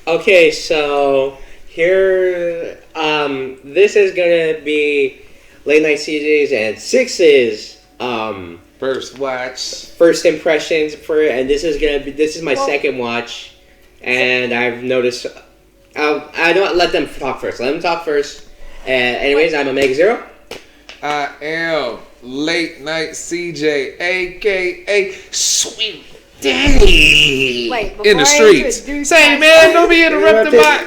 Okay, so here, this is gonna be late night CJs and Six's First watch. first impressions and this is my second watch, and I've noticed. I don't let them talk first. Let them talk first. Anyways, I'm Omega Zero. I am late night CJ, aka Sweet Daddy. Wait, in the streets. Say, man, don't be interrupting my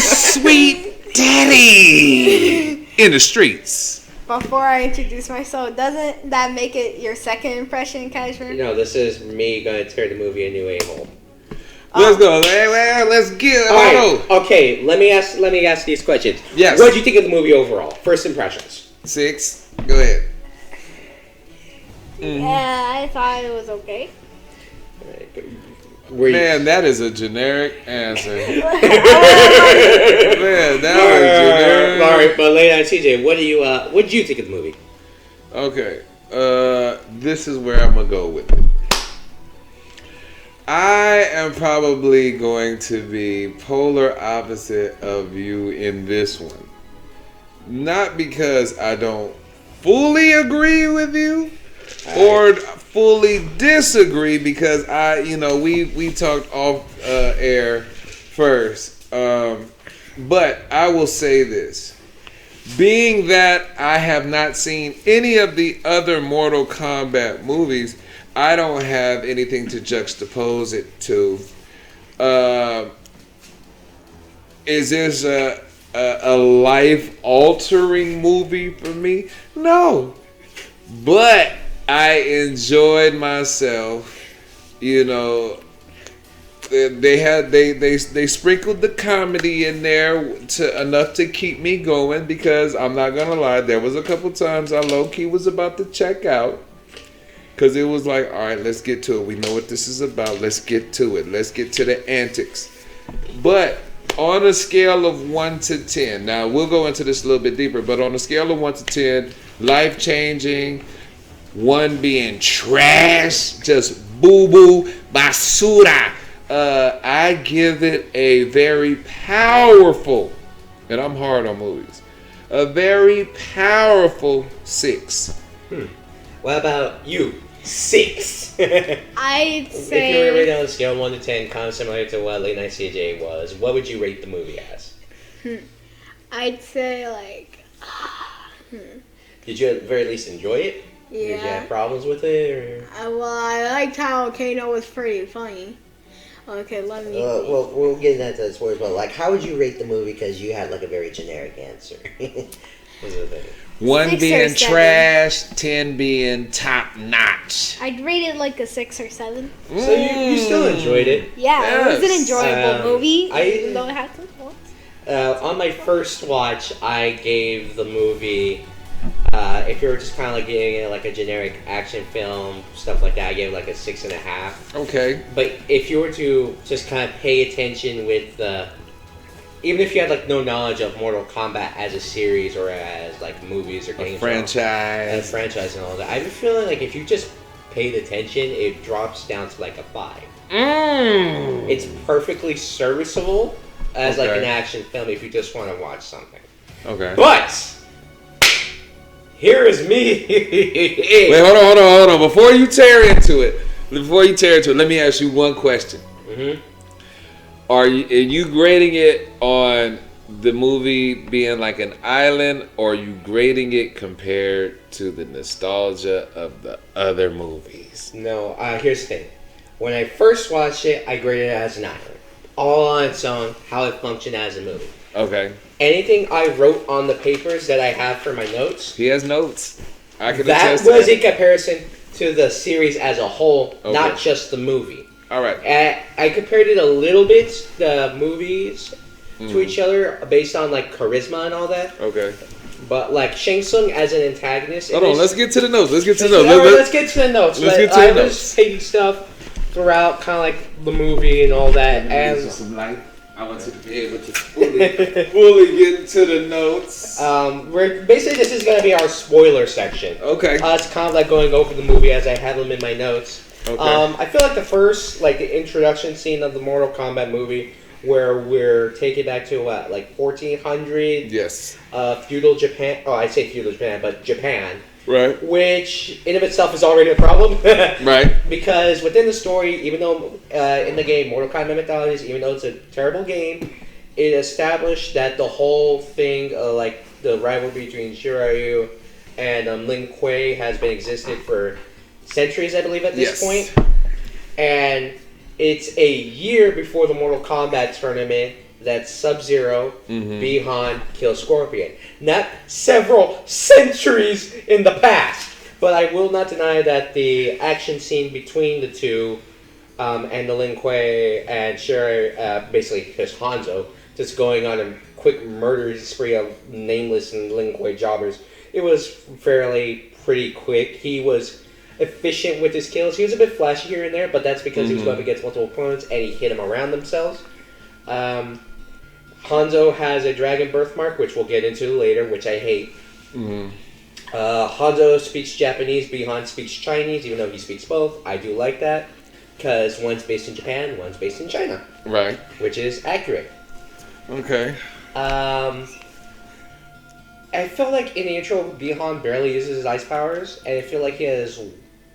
Sweet Daddy in the streets. Before I introduce myself, doesn't that make it your second impression, Kashmir? No, this is me gonna turn the movie a new a-hole. Let's go. Well, let's get it. Okay, let me ask these questions. Yes. What did you think of the movie overall? First impressions. 6. Go ahead. Yeah, I thought it was okay. Man, that is a generic answer. Man, that was generic. All right, but late night CJ, what did you think of the movie? Okay, this is where I'm gonna go with it. I am probably going to be polar opposite of you in this one. Not because I don't fully agree with you or fully disagree, because we talked off air first. But I will say this. Being that I have not seen any of the other Mortal Kombat movies, I don't have anything to juxtapose it to. Is this a life-altering movie for me? No. But I enjoyed myself. They sprinkled the comedy in there enough to keep me going, because I'm not gonna lie, there was a couple times I low-key was about to check out. Because it was like, all right, let's get to it. We know what this is about. Let's get to it. Let's get to the antics. But on a scale of 1 to 10, now we'll go into this a little bit deeper, but on a scale of 1 to 10, life-changing, 1 being trash, just boo-boo, basura, I give it a very powerful, and I'm hard on movies, a very powerful 6. What about you? 6. I'd say... If you were to rate it on a scale of 1 to 10, kind of similar to what Late Night CJ was, what would you rate the movie as? I'd say, like... Did you at the very least enjoy it? Yeah. Did you have problems with it? Or? Well, I liked how Kano was pretty funny. Okay, let me... well, we'll get into that spoilers, but, like, how would you rate the movie? Because you had, like, a very generic answer. What's the thing? 1 being trash, 10 being top notch. I'd rate it like a 6 or 7. So you still enjoyed it? Yeah, yes. It was an enjoyable movie, even though it had some faults. On my first watch, I gave the movie, if you were just kind of like getting it like a generic action film, stuff like that, I gave it like a 6.5. Okay. But if you were to just kind of pay attention with even if you had like no knowledge of Mortal Kombat as a series or as like movies or games, franchise and all that, I've been feeling like if you just paid attention, it drops down to like a 5. It's perfectly serviceable as like an action film if you just want to watch something. Okay. But here is me. Wait, hold on. Before you tear into it, let me ask you one question. Are you grading it on the movie being like an island, or are you grading it compared to the nostalgia of the other movies? No, here's the thing. When I first watched it, I graded it as an island. All on its own, how it functioned as a movie. Okay. Anything I wrote on the papers that I have for my notes... He has notes. I can that attest to was that. in comparison to the series as a whole, not just the movie. All right. I compared it a little bit, the movies, to each other based on like charisma and all that. Okay. But like Shang Tsung as an antagonist. Hold on, let's get to the notes. Let's get to the notes. I was taking stuff throughout, kind of like the movie and all that. And some light. I want to be able to fully get into the notes. We're basically, this is going to be our spoiler section. Okay. It's kind of like going over the movie as I have them in my notes. Okay. I feel like the first, like the introduction scene of the Mortal Kombat movie, where we're taken back to what, like 1400? Yes. Feudal Japan. Oh, I say feudal Japan, but Japan. Right. Which in of itself is already a problem. Right. Because within the story, even though in the game Mortal Kombat Mythologies, even though it's a terrible game, it established that the whole thing, like the rivalry between Shiryu and Lin Kuei, has been existed for centuries, I believe, at this point. And it's a year before the Mortal Kombat tournament that Sub-Zero, Bi-Han kills Scorpion. Not several centuries in the past. But I will not deny that the action scene between the two and the Lin Kuei and Shiryu, basically just Hanzo, just going on a quick murder spree of nameless and Lin Kuei jobbers, it was pretty quick. He was efficient with his kills. He was a bit flashy here and there, but that's because he was going up against multiple opponents and he hit them around themselves. Hanzo has a dragon birthmark, which we'll get into later, which I hate. Hanzo speaks Japanese, Bi-Han speaks Chinese, even though he speaks both. I do like that, because one's based in Japan, one's based in China. Right. Which is accurate. Okay. I feel like in the intro, Bi-Han barely uses his ice powers, and I feel like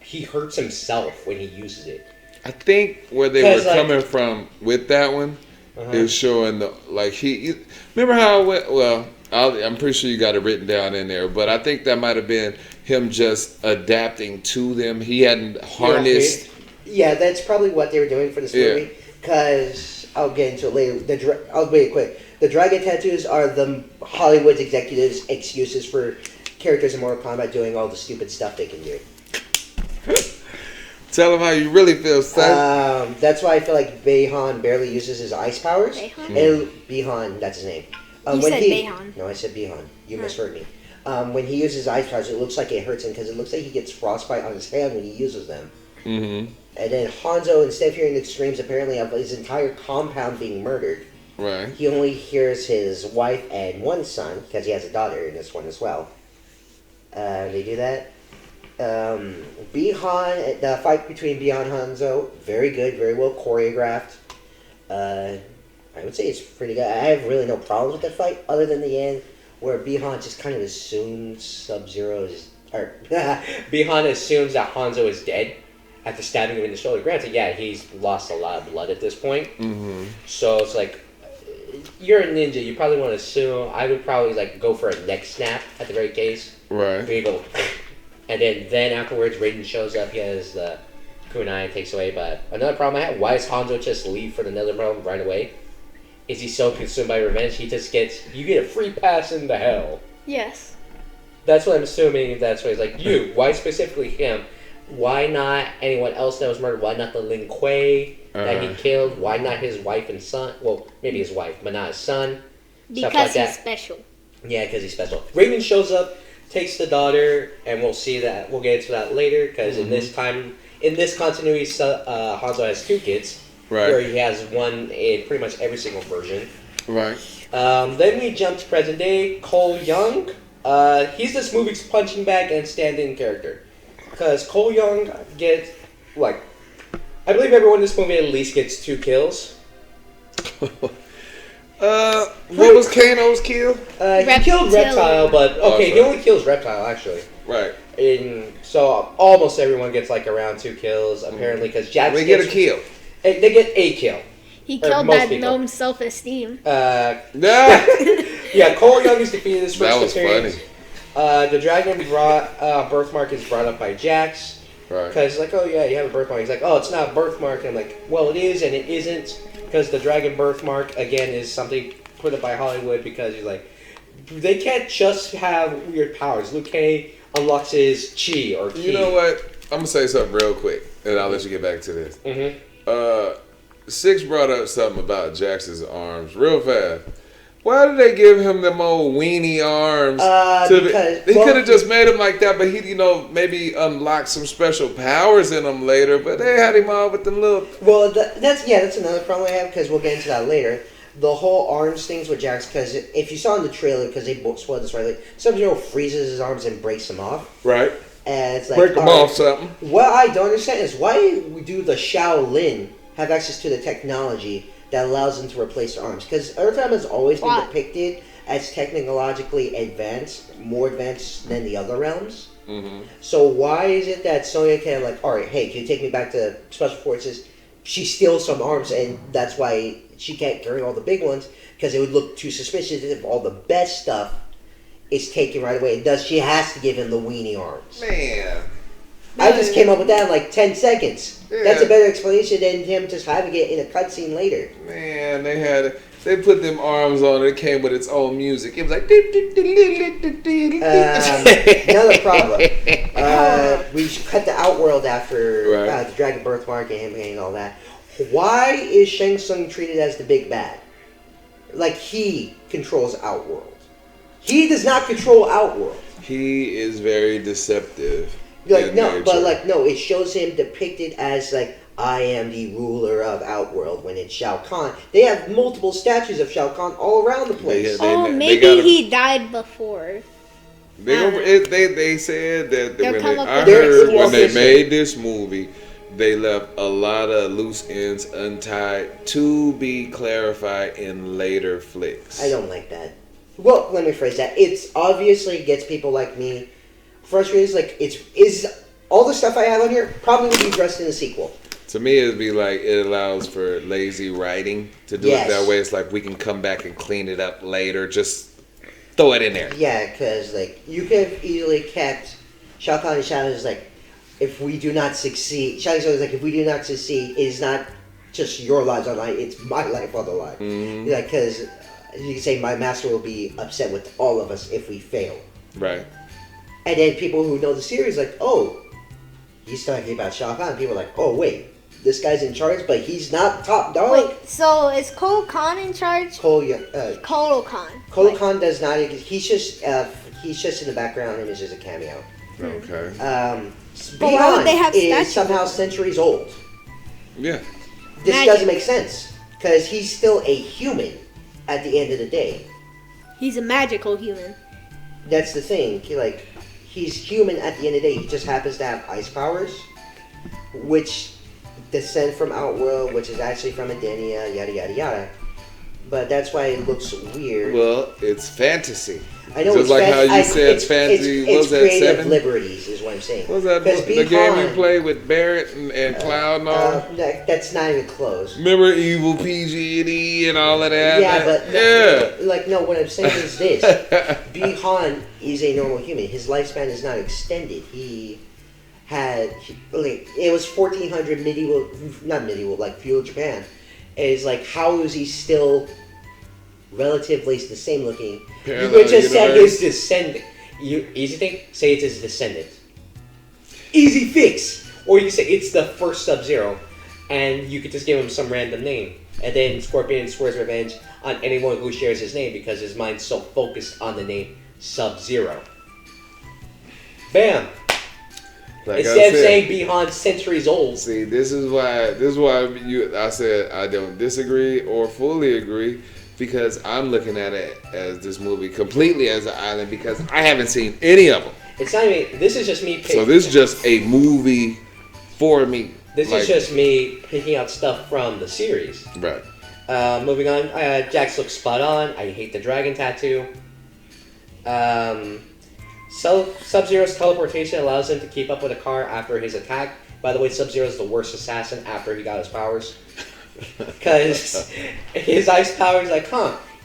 he hurts himself when he uses it. I think where they were coming from with that one is showing remember how it went? Well, I'm pretty sure you got it written down in there, but I think that might have been him just adapting to them. He hadn't harnessed. Yeah, that's probably what they were doing for this movie. Because I'll get into it later. I'll make it quick. The dragon tattoos are the Hollywood executives' excuses for characters in Mortal Kombat doing all the stupid stuff they can do. Tell them how you really feel, son. That's why I feel like Bi-Han barely uses his ice powers. Bi-Han, that's his name. You said Bi-Han. No, I said Bi-Han. You misheard me. When he uses ice powers, it looks like it hurts him because it looks like he gets frostbite on his hand when he uses them. And then Hanzo, instead of hearing the screams apparently of his entire compound being murdered, he only hears his wife and one son, because he has a daughter in this one as well. They do that. Bi-Han, the fight between Bi-Han and Hanzo, very good, very well choreographed. I would say it's pretty good. I have really no problems with the fight, other than the end, where Bi-Han just kind of assumes Sub-Zero's... Bi-Han assumes that Hanzo is dead after stabbing him in the shoulder. Granted, yeah, he's lost a lot of blood at this point. So it's like, you're a ninja, you probably want to assume... I would probably go for a neck snap at the very case. Right. Where you go... And then afterwards, Raiden shows up, he has the kunai and takes away. But another problem I had, why does Hanzo just leave for the Nether Realm right away? Is he so consumed by revenge, he just you get a free pass into hell? Yes. That's what I'm assuming, that's why he's like, you, why specifically him? Why not anyone else that was murdered? Why not the Lin Kuei that he killed? Why not his wife and son? Well, maybe his wife, but not his son. Because he's special. Yeah, because he's special. Raiden shows up, takes the daughter, and we'll see that. We'll get into that later, because in this continuity, Hanzo has two kids, where he has one in pretty much every single version. Right. Then we jump to present day. Cole Young, he's this movie's punching bag and stand-in character, because Cole Young gets I believe everyone in this movie at least gets 2 kills. What was Kano's kill? He killed Reptile, but he only kills Reptile actually. Right. So almost everyone gets around 2 kills apparently, because Jax they get a kill. They get a kill. He killed that gnome's self-esteem. Yeah, Cole Young is defeated his first appearance. Funny. The dragon birthmark is brought up by Jax. Right. Because oh yeah, you have a birthmark. He's like, oh, it's not a birthmark. And I'm like, well, it is and it isn't. Because the dragon birthmark, again, is something put up by Hollywood, because he's like, they can't just have weird powers. Liu Kang unlocks his chi or ki. You know what? I'm going to say something real quick, and I'll let you get back to this. Six brought up something about Jax's arms real fast. Why did they give him them old weenie arms? He could have just made him like that, but he, maybe unlocked some special powers in him later. But they had him all with them little. Well, that's another problem I have, because we'll get into that later. The whole arms things with Jax, because if you saw in the trailer, because they spoiled this right, Sub-Zero freezes his arms and breaks them off. Right. And it's like, break them off something. What I don't understand is why do the Shaolin have access to the technology that allows them to replace their arms? Because Earthrealm has always been depicted as technologically advanced, more advanced than the other realms. Mm-hmm. So why is it that Sonya can like, all right, hey, can you take me back to Special Forces? She steals some arms, and that's why she can't carry all the big ones, because it would look too suspicious if all the best stuff is taken right away. Thus, she has to give him the weenie arms. Man. I just came up with that in like 10 seconds. Yeah. That's a better explanation than him just having it in a cutscene later. Man, they put them arms on it. It came with its own music. It was like... Another problem. We cut the Outworld after the Dragon Birthmark and him and all that. Why is Shang Tsung treated as the big bad? Like, he controls Outworld. He does not control Outworld. He is very deceptive. Like, no, but like, no, it shows him depicted as like, I am the ruler of Outworld, when it's Shao Kahn. They have multiple statues of Shao Kahn all around the place. Maybe he died before. They said that when they made this movie, they left a lot of loose ends untied to be clarified in later flicks. I don't like that. Well, let me phrase that. It's obviously gets people like me frustrated. Like, is all the stuff I have on here probably would be addressed in the sequel. To me, it'd be like it allows for lazy writing to do it that way. It's like we can come back and clean it up later. Just throw it in there. Yeah, because like you could have easily kept Shao Kahn and Shadows like, if we do not succeed, Shadows is like, if we do not succeed, it is not just your lives on the line, it's my life on the line. Mm-hmm. Like, because you can say my master will be upset with all of us if we fail. Right. And then people who know the series like, oh, he's talking about Shao Kahn. People are like, oh wait, this guy's in charge, but he's not top dog. Wait, so is Cole Khan in charge? Kolo Khan. Kolo Khan does not. He's just in the background and is just a cameo. Okay. But why would they have statues? Is somehow centuries old. Yeah. This doesn't make sense because he's still a human at the end of the day. He's a magical human. That's the thing. He's human at the end of the day. He just happens to have ice powers, which descend from Outworld, which is actually from Edenia, yada yada yada. But that's why it looks weird. Well, it's fantasy. I know. Just like how you said fantasy. What was that, creative 7? liberties is what I'm saying. What was that the game you played with Barrett and Cloud and all? That's not even close. Remember Evil PG&E and all of that? Yeah, but no, what I'm saying is this. Bi-Han is a normal human. His lifespan is not extended. It was 1400 feudal Japan. It's like, how is he still relatively the same looking? You could just say his descendant. Easy thing, say it's his descendant. Easy fix. Or you can say it's the first Sub-Zero, and you could just give him some random name. And then Scorpion swears revenge on anyone who shares his name because his mind's so focused on the name Sub-Zero. Bam! Like instead of saying beyond centuries old. See, this is why I said I don't disagree or fully agree, because I'm looking at it as this movie completely as an island because I haven't seen any of them. It's not even. This is just me. So this is just a movie for me. This is just me picking out stuff from the series. Right. Moving on. Jax looks spot on. I hate the dragon tattoo. Sub-Zero's teleportation allows him to keep up with a car after his attack. By the way, Sub-Zero is the worst assassin after he got his powers. Because his ice power is like,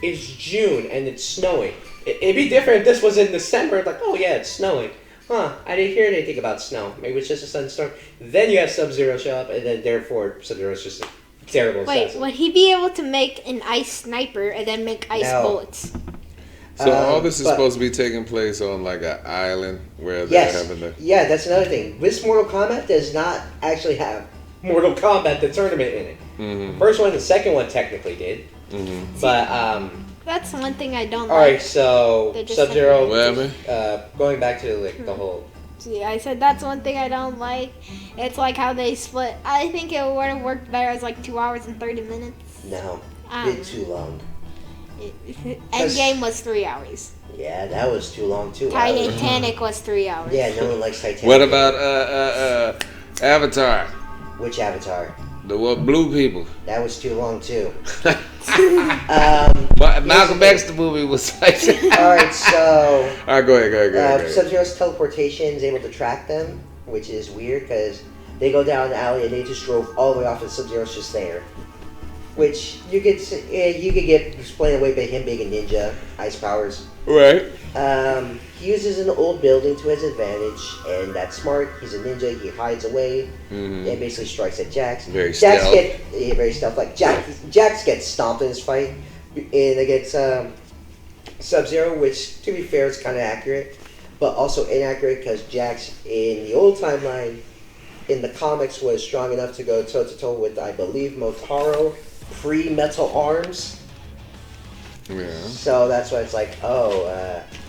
it's June and it's snowing. It'd be different if this was in December. Like, oh yeah, it's snowing. I didn't hear anything about snow. Maybe it's just a sunstorm. Then you have Sub-Zero show up, and then therefore Sub-Zero's just a terrible assassin. Would he be able to make an ice sniper and then make ice bullets? So all this is supposed to be taking place on like an island where they're having the... Yeah, that's another thing. This Mortal Kombat does not actually have Mortal Kombat, the tournament in it. Mm-hmm. First one, the second one technically did. Mm-hmm. But that's one thing I don't like. Alright, so Sub-Zero, going back to the whole... See, I said that's one thing I don't like. It's like how they split. I think it would have worked better as like 2 hours and 30 minutes. No, bit too long. Endgame was 3 hours. Yeah, that was too long too. Titanic was 3 hours. Yeah, no one likes Titanic. What about Avatar? Which Avatar? The blue people. That was too long too. Malcolm X's movie was like. Alright, so. Alright, go ahead. Sub-Zero's teleportation is able to track them, which is weird because they go down the alley and they just drove all the way off and Sub-Zero's just there. Which you could get explained away by him being a ninja, ice powers. Right. He uses an old building to his advantage, and that's smart. He's a ninja. He hides away and basically strikes at Jax. Very stealth. Very stealth. Like Jax gets stomped in his fight and against Sub-Zero, which to be fair is kind of accurate, but also inaccurate because Jax in the old timeline in the comics was strong enough to go toe to toe with, I believe, Motaro pre-metal arms. Yeah. So that's why it's like,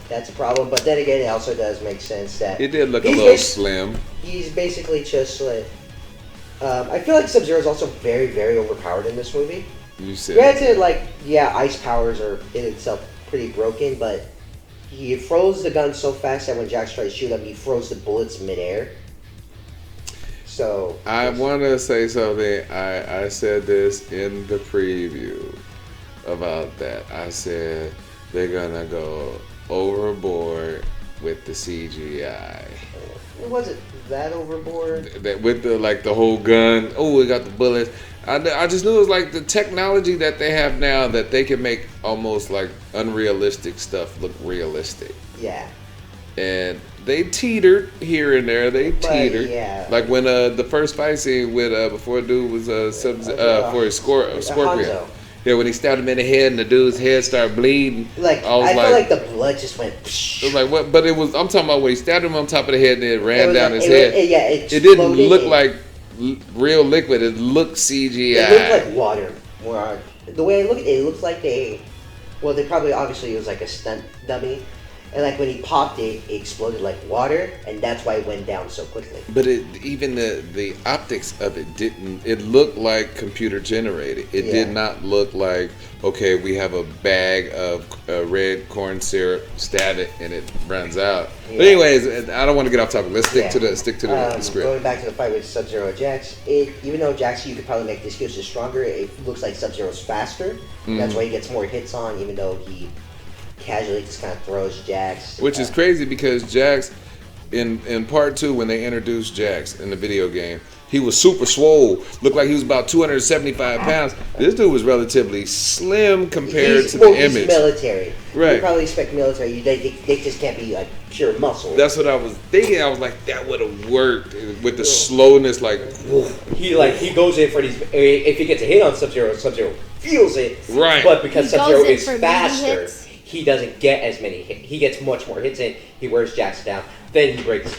that's a problem. But then again, it also does make sense that it did look a little slim. He's basically just like, I feel like Sub-Zero is also very, very overpowered in this movie. You said. Granted, ice powers are in itself pretty broken, but he throws the gun so fast that when Jax tries to shoot him, he throws the bullets midair. So I want to say something. I said this in the preview about that. I said they're gonna go overboard with the CGI. Was it that overboard? That with the whole gun. Oh, we got the bullets. I just knew it was like the technology that they have now that they can make almost like unrealistic stuff look realistic. Yeah. And they teetered here and there. They teetered. Yeah. Like when the first fight scene with before dude was for his Scorpion. Hanzo. Yeah, when he stabbed him in the head and the dude's head started bleeding. I feel like the blood just went. It was like what? But it was. I'm talking about when he stabbed him on top of the head and it ran down his head. It didn't look like real liquid. It looked CGI. It looked like water. The way I look at it, it looks like they probably obviously it was like a stunt dummy. And like when he popped it, it exploded like water, and that's why it went down so quickly. But even the optics of it didn't. It looked like computer generated. It did not look like, okay, we have a bag of red corn syrup, stab it, and it runs out. Yeah. But anyways, I don't want to get off topic. Let's stick to the script. Going back to the fight with Sub-Zero and Jax, even though Jax, you could probably make the excuses stronger, it looks like Sub-Zero's faster. That's why he gets more hits on, even though he casually just kind of throws Jax. Which is crazy because Jax, in part 2, when they introduced Jax in the video game, he was super swole. Looked like he was about 275 pounds. This dude was relatively slim compared to the image. He's military. Right. You probably expect military. They just can't be like pure muscle. That's what I was thinking. I was like, that would have worked with the slowness. Like, he goes in for these. If he gets a hit on Sub-Zero, Sub-Zero feels it. Right. But because Sub-Zero is faster, he doesn't get as many hits. He gets much more hits in. He wears Jax down. Then he breaks.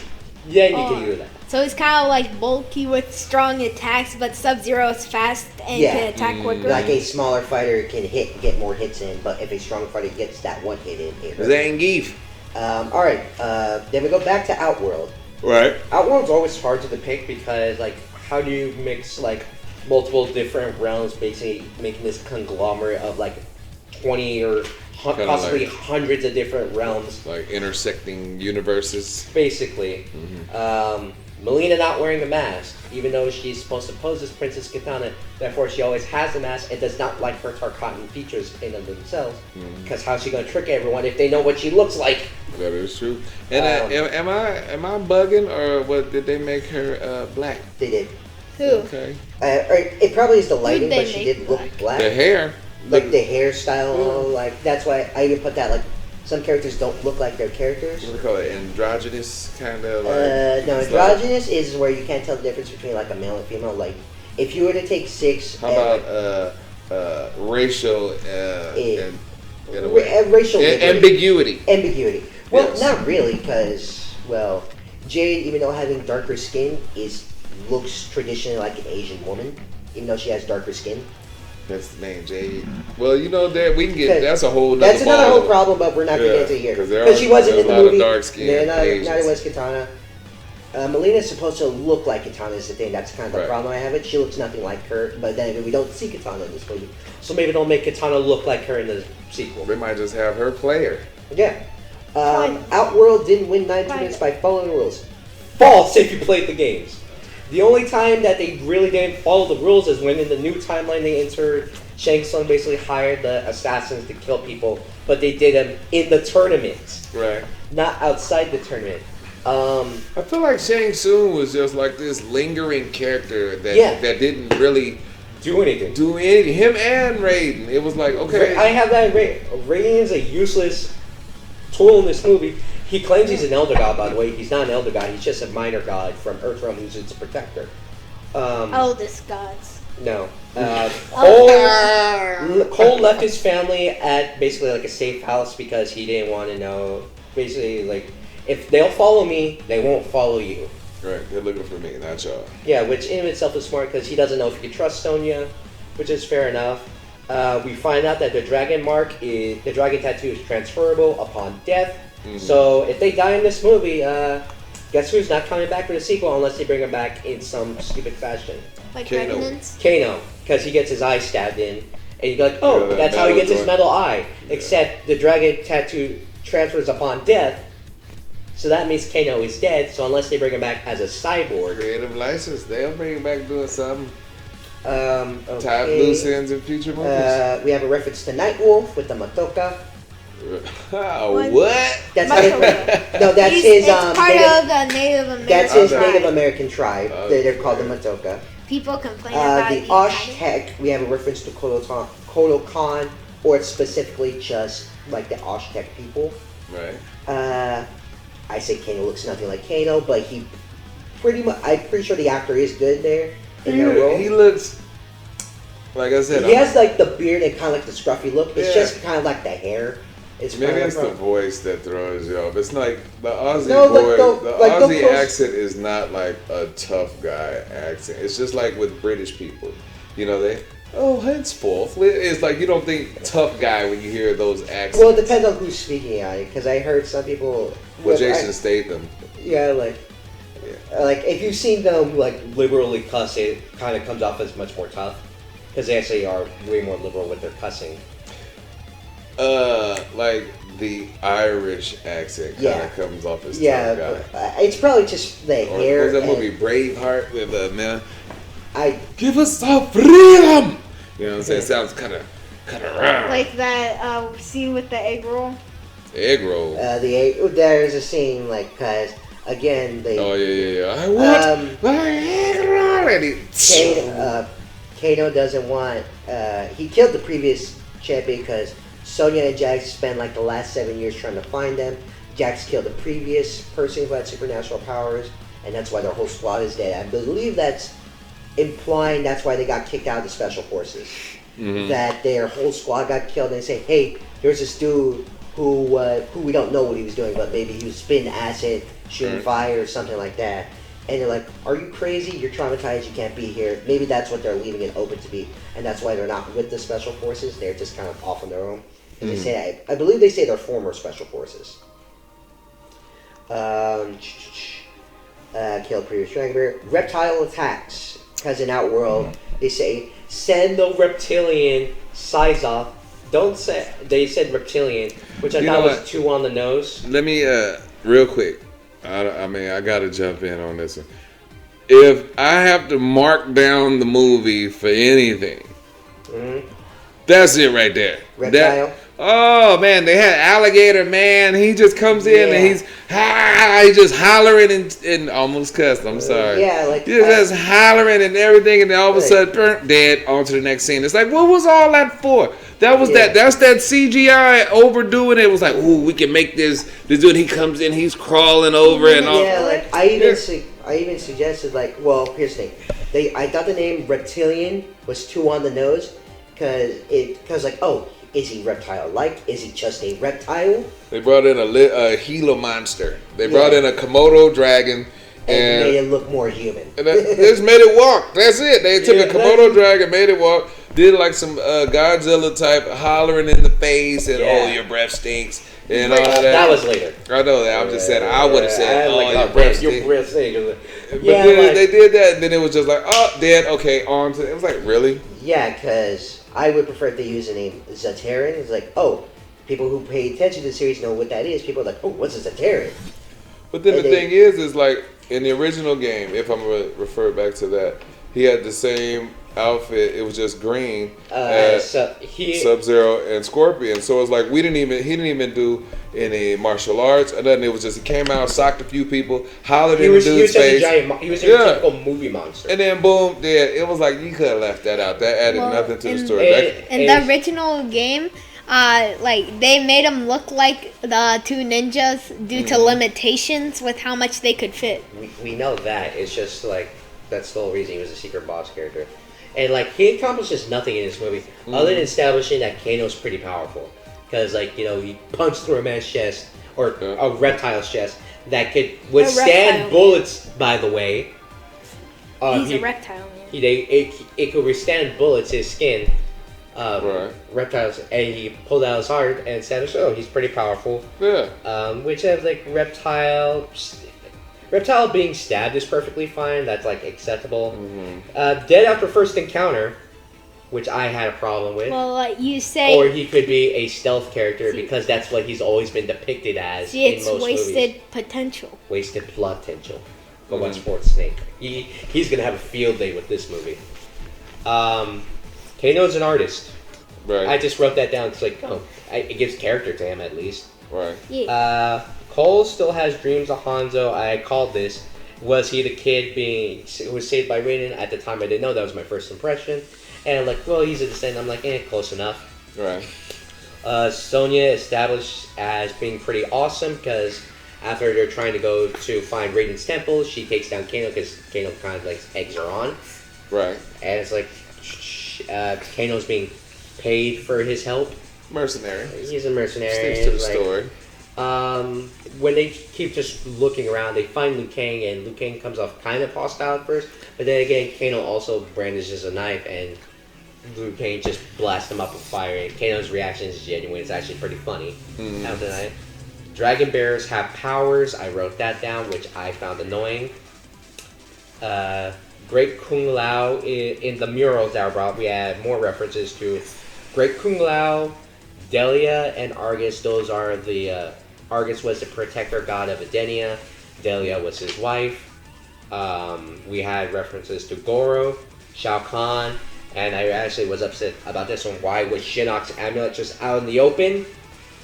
Then you can do that. So he's kind of like bulky with strong attacks, but Sub-Zero is fast and can attack quicker. Like a smaller fighter can get more hits in, but if a stronger fighter gets that one hit in, it hurts. Zangief. All right. Then we go back to Outworld. Right. Outworld's always hard to depict because, how do you mix multiple different realms, basically making this conglomerate of 20 or possibly hundreds of different realms, like intersecting universes. Basically, Melina not wearing a mask, even though she's supposed to pose as Princess Kitana. Therefore, she always has a mask and does not like her Tarkatan features in and of themselves. Because how's she gonna trick everyone if they know what she looks like? That is true. And am I bugging, or what? Did they make her black? They did. Who? Okay. It probably is the lighting, but she did look black. The hair. The hairstyle, that's why I even put that, some characters don't look like their characters. What do we call it? Androgynous, kind of? No, androgynous is where you can't tell the difference between, a male and female. If you were to take 6... How about racial... racial... Ambiguity. Ambiguity. Well, not really, because, Jade, even though having darker skin, looks traditionally like an Asian woman, even though she has darker skin. That's the name, Jade. Well, that we can get. That's a whole. That's another whole problem, but we're not going to get into here because she wasn't in the movie. Dark skin. Neither was Katana. Melina's supposed to look like Katana is the thing. That's kind of the Right. problem I have. It. She looks nothing like her, but then we don't see Katana in this movie. So maybe they'll make Katana look like her in the sequel. They might just have her play her. Yeah. Outworld didn't win 9 minutes by following the rules. False if you played the games. The only time that they really didn't follow the rules is when in the new timeline they entered, Shang Tsung basically hired the assassins to kill people, but they did them in the tournament, Right. not outside the tournament. I feel like Shang Tsung was just like this lingering character that didn't really Do anything. do anything. Him and Raiden. It was like, okay. I have that. Raiden is a useless tool in this movie. He claims he's an elder god, by the way. He's not an elder god. He's just a minor god from Earthrealm who's its protector. Oldest gods. No. Cole left his family at basically like a safe house because he didn't want to know. Basically, like, if they'll follow me, they won't follow you. Right, they're looking for me, not y'all. Yeah, which in itself is smart because he doesn't know if he can trust Sonya, which is fair enough. We find out that the dragon tattoo is transferable upon death. Mm-hmm. So if they die in this movie, guess who's not coming back for the sequel unless they bring him back in some stupid fashion? Like Kano. Revenants? Kano, because he gets his eye stabbed in, and you go like, oh, that's how he gets his metal eye. Yeah. Except the dragon tattoo transfers upon death, so that means Kano is dead. So unless they bring him back as a cyborg, Creative license, they'll bring him back doing something. Okay. Tie up loose ends in future movies. We have a reference to Nightwolf with the Matoka. What? That's his. It's part of the Native American. That's his tribe. Native American tribe. They're called the Matoka. People complain about the Osh-Tek. We have a reference to Kodokan, or it's specifically just like the Osh-Tek people. Right. I say Kano looks nothing like Kano, but he pretty much. I'm pretty sure the actor is good there in their role. He looks. Like I said, he has like the beard and kind of like the scruffy look. It's just kind of like the hair. Maybe it's the voice that throws you off. It's like the Aussie Aussie accent is not like a tough guy accent. It's just like with British people, henceforth. It's like you don't think tough guy when you hear those accents. Well, it depends on who's speaking on it, because I heard some people. Well, Jason Statham. Yeah, like if you've seen them like liberally cuss, it kind of comes off as much more tough. Because they actually are way more liberal with their cussing. Like the Irish accent kind of comes off as tough guy. It's probably just the hair. Was that movie Braveheart with give us our freedom? You know what I'm saying? It sounds kind of round. Like that scene with the egg roll. Egg roll. There's a scene because again they. Oh yeah. I want my egg roll. Kano doesn't want. He killed the previous champion because Sonya and Jax spent like the last 7 years trying to find them. Jax killed the previous person who had supernatural powers, and that's why their whole squad is dead. I believe that's implying that's why they got kicked out of the special forces. Mm-hmm. That their whole squad got killed, and they say, "Hey, there's this dude who we don't know what he was doing, but maybe he was spitting acid, shooting fire, or something like that." And they're like, "Are you crazy? You're traumatized. You can't be here." Maybe that's what they're leaving it open to be, and that's why they're not with the special forces. They're just kind of off on their own. And they say, I believe they say they're former special forces. Killed previous dragon bear. Reptile attacks, because in Outworld they say send the reptilian size off. Don't say they said reptilian, which I thought was too on the nose. Let me real quick. I gotta jump in on this one. If I have to mark down the movie for anything, that's it right there. Reptile. Oh man, they had Alligator Man. He just comes in and he's just hollering and almost cussed. I'm sorry. He's just hollering and everything, and then all of a sudden, dead. On to the next scene. It's like, what was all that for? That was that's that CGI overdoing it. It was like, ooh, we can make this dude. He comes in, he's crawling over and all. Yeah, like I even suggested here's the thing. I thought the name Reptilian was too on the nose because is he reptile-like? Is he just a reptile? They brought in a Gila monster. They brought in a Komodo dragon. And made it look more human. And just made it walk. That's it. They took a Komodo dragon, made it walk, did like some Godzilla type hollering in the face and, oh, your breath stinks. and all of that. That was later. I know that. I'm just saying. I would have said, your breath stink. But Yeah, then they did that, and then it was just like, oh, dead. Okay, on to. It was like, really? Yeah, because I would prefer if they use the name Zaterran. It's like, oh, people who pay attention to the series know what that is. People are like, oh, what's a Zaterran? But then the thing is like in the original game, if I'm gonna refer back to that, he had the same outfit. It was just green. Sub-Zero and Scorpion. So it's like he didn't even do any martial arts or nothing. It was just he came out, socked a few people, hollered in the dude's face. He was a typical movie monster. And then boom, it was like you could have left that out. That added nothing to the story. In the original game, like they made them look like the two ninjas due to limitations with how much they could fit. We know that. It's just like that's the whole reason he was a secret boss character. And like he accomplishes nothing in this movie other than establishing that Kano's pretty powerful. Because like, he punched through a man's chest or a reptile's chest that could withstand bullets, by the way. He's a reptile, man. It could withstand bullets, his skin. Reptiles, and he pulled out his heart and established, he's pretty powerful. Yeah. Which has like reptile being stabbed is perfectly fine. That's like acceptable. Dead after first encounter, which I had a problem with. Well, like you say, or he could be a stealth character because that's what he's always been depicted as. It's in most wasted movies. potential. Wasted potential. But what's for Snake? He's gonna have a field day with this movie. Kano's an artist. Right. I just wrote that down. It's like, it gives character to him at least. Right. Yeah. Cole still has dreams of Hanzo. I called this. Was he the kid who was saved by Raiden? At the time, I didn't know. That was my first impression. And I'm like, well, he's a descendant. I'm like, close enough. Right. Sonya established as being pretty awesome because after they're trying to go to find Raiden's temple, she takes down Kano because Kano kind of like eggs her on. Right. And it's like Kano's being paid for his help. Mercenary. He's a mercenary. Sticks to the story. When they keep just looking around, they find Liu Kang, and Liu Kang comes off kind of hostile at first, but then again, Kano also brandishes a knife, and Liu Kang just blasts him up with fire, and Kano's reaction is genuine. It's actually pretty funny. After that, Dragon Bears have powers. I wrote that down, which I found annoying. Great Kung Lao, in the murals that were brought, we had more references to Great Kung Lao, Delia, and Argus. Those are the... Argus was the protector god of Edenia. Delia was his wife. We had references to Goro, Shao Kahn, and I actually was upset about this one. Why was Shinnok's amulet just out in the open?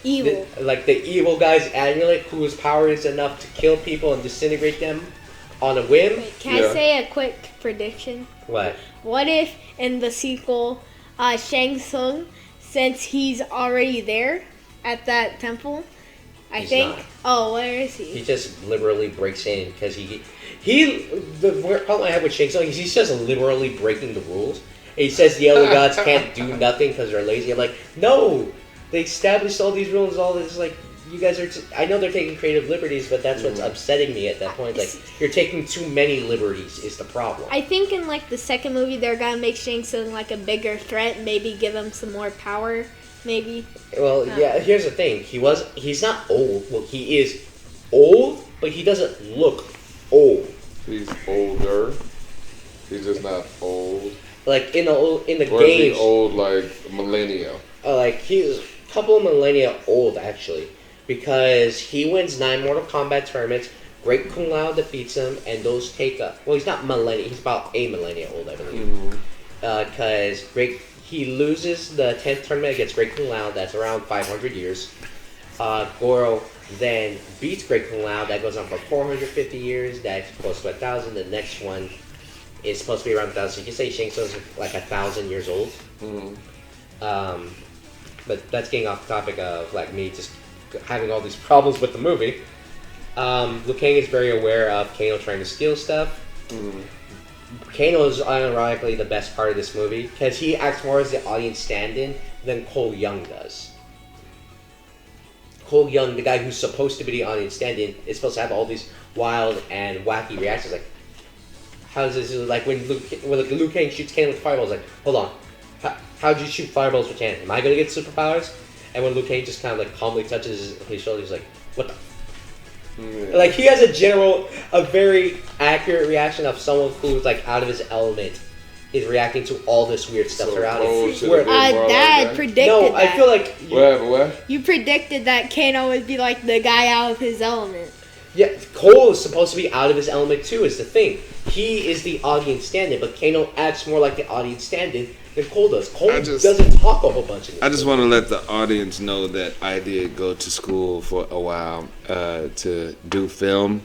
Evil. The evil guy's amulet, whose power is enough to kill people and disintegrate them on a whim. Wait, can I say a quick prediction? What? What if in the sequel, Shang Tsung, since he's already there at that temple, I think. Not. Oh, where is he? He just liberally breaks in because the problem I have with Shang Tsung is he's just liberally breaking the rules. He says the other gods can't do nothing because they're lazy. I'm like, no, they established all these rules. All this like you guys are. I know they're taking creative liberties, but that's what's upsetting me at that point. Like you're taking too many liberties is the problem. I think in like the second movie they're gonna make Shang Tsung like a bigger threat. Maybe give him some more power. Maybe. Well, yeah. Here's the thing. He's not old. Well, he is old, but he doesn't look old. He's older. He's just not old. Like in the or games. Is he old like millennia? Like he's a couple of millennia old actually, because he wins 9 Mortal Kombat tournaments. Great Kung Lao defeats him, and those take up. Well, he's not millennia. He's about a millennia old, I believe. Because he loses the 10th tournament against Great Kung Lao. That's around 500 years. Goro then beats Great Kung Lao. That goes on for 450 years. That's close to 1,000. The next one is supposed to be around 1,000. So you can say Shang Tsung's like 1,000 years old. But that's getting off the topic of like me just having all these problems with the movie. Liu Kang is very aware of Kano trying to steal stuff. Kano is ironically the best part of this movie because he acts more as the audience stand-in than Cole Young does. Cole Young, the guy who's supposed to be the audience stand-in, is supposed to have all these wild and wacky reactions. Like, how does this like when Liu Kang shoots Kano with fireballs? Like, hold on, how'd you shoot fireballs with Kano? Am I gonna get superpowers? and when Liu Kang just kind of like calmly touches his shoulder, he's like, "What the?" Like he has a very accurate reaction of someone who's like out of his element is reacting to all this weird stuff around him. Dad predicted that. I feel like what? You predicted that Kano would be like the guy out of his element. Yeah, Cole is supposed to be out of his element too. Is the thing. He is the audience stand-in, but Kano acts more like the audience stand-in than Cole does. Cole doesn't talk a whole bunch of this. I just want to let the audience know that I did go to school for a while to do film.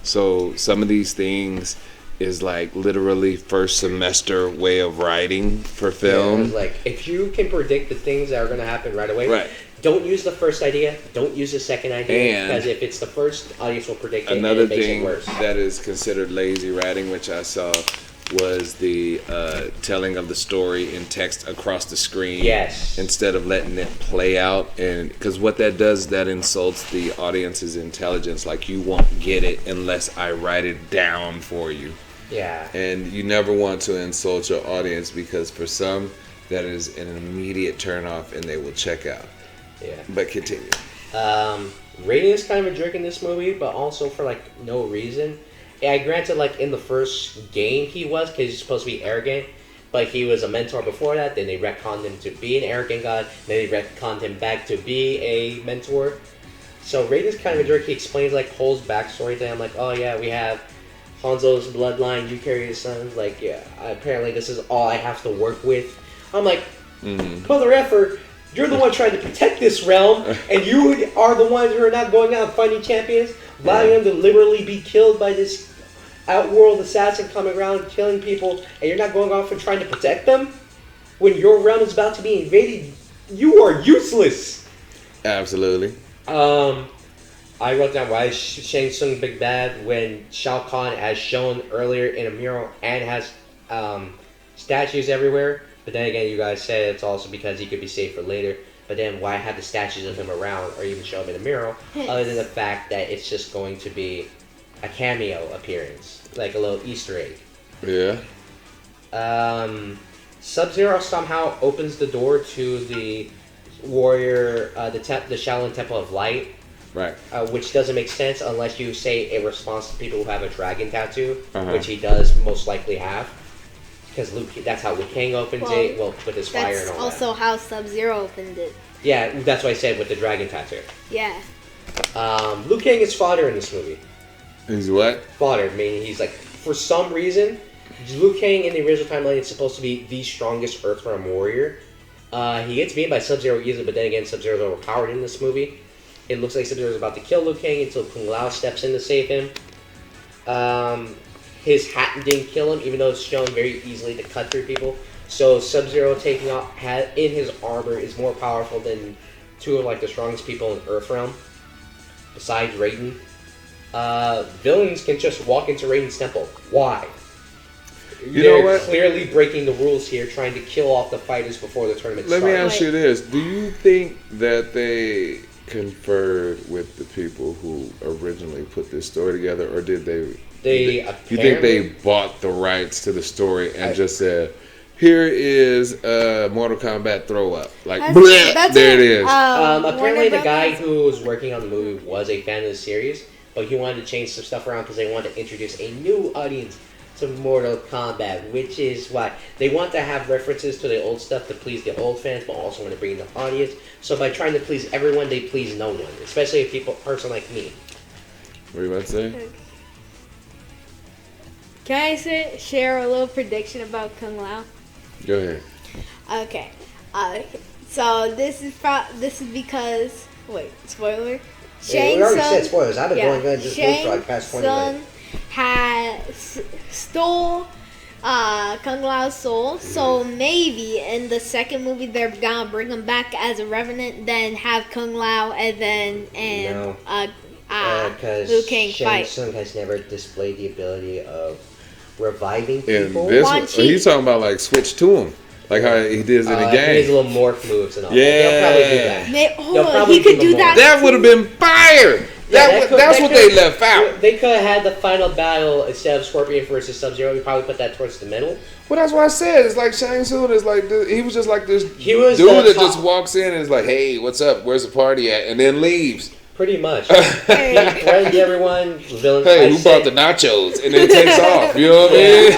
So some of these things is like literally first semester way of writing for film. Yeah, like if you can predict the things that are going to happen right away, right. Don't use the first idea. Don't use the second idea, because if it's the first, audience will predict it. Another and it makes thing it worse. that is considered lazy writing, which I saw, was the telling of the story in text across the screen. Yes. Instead of letting it play out, and because what that does, that insults the audience's intelligence. Like you won't get it unless I write it down for you. Yeah. And you never want to insult your audience, because for some that is an immediate turn off and they will check out. Yeah. But continue. Raiden is kind of a jerk in this movie, but also for like no reason. Yeah, granted, like in the first game he was, because he's supposed to be arrogant, but he was a mentor before that. Then they retconned him to be an arrogant god. Then they retconned him back to be a mentor. So Raiden's kind of a jerk. He explains like Cole's backstory to him, like, oh yeah, we have Hanzo's bloodline, you carry his sons. Like, yeah, apparently this is all I have to work with. I'm like, mother effer. You're the one trying to protect this realm, and you are the ones who are not going out fighting champions, allowing them to literally be killed by this Outworld assassin coming around killing people, and you're not going off and trying to protect them? When your realm is about to be invaded, you are useless! Absolutely. I wrote down, why is Shang Tsung big bad when Shao Kahn, as shown earlier in a mural, and has statues everywhere? But then again, you guys said it's also because he could be saved for later. But then why have the statues of him around or even show him in a mural, other than the fact that it's just going to be a cameo appearance, like a little Easter egg. Yeah. Sub-Zero somehow opens the door to the warrior, the Shaolin Temple of Light. Right. Which doesn't make sense unless you say it responds to people who have a dragon tattoo, which he does most likely have. Because that's how Liu Kang opened it, with his fire and all that. That's also how Sub-Zero opened it. Yeah, that's what I said with the dragon tattoo. Yeah. Liu Kang is fodder in this movie. He's what? Fodder, meaning he's like, for some reason, Liu Kang in the original timeline is supposed to be the strongest Earthrealm warrior. He gets beat by Sub-Zero easily, but then again, Sub-Zero's overpowered in this movie. It looks like Sub-Zero's about to kill Liu Kang until Kung Lao steps in to save him. His hat didn't kill him, even though it's shown very easily to cut through people. So Sub-Zero taking off in his armor is more powerful than two of like the strongest people in Earthrealm, besides Raiden. Villains can just walk into Raiden's temple. Why? They're clearly breaking the rules here, trying to kill off the fighters before the tournament starts. Let me ask you this. Do you think that they conferred with the people who originally put this story together, or did they... You think they bought the rights to the story and just said, here is Mortal Kombat throw up? Like, there it is. Apparently the guy who was working on the movie was a fan of the series, but he wanted to change some stuff around because they wanted to introduce a new audience to Mortal Kombat, which is why they want to have references to the old stuff to please the old fans, but also want to bring in the audience. So by trying to please everyone, they please no one, especially a person like me. What are you about to say? Can I share a little prediction about Kung Lao? Go ahead. Okay. So this is because spoiler. We already said spoilers. I've been going just for like past 20 minutes. Has stole Kung Lao's soul, so maybe in the second movie they're gonna bring him back as a revenant, then have Kung Lao and then Liu Kang fight. Shang Tsung has never displayed the ability of reviving people. He's talking about like switch to him, like how he did in the game. He has little morph moves and all that. They'll probably do that. He could do that. That would have been fire. That's what they left out. They could have had the final battle instead of Scorpion versus Sub-Zero. We probably put that towards the middle. Well, that's what I said. It's like Shang Tsung is like he was just like this dude that just walks in and is like, "Hey, what's up? Where's the party at?" and then leaves. Pretty much. He threatened everyone. Villains. Hey, who brought the nachos? And then takes off. You know what I mean?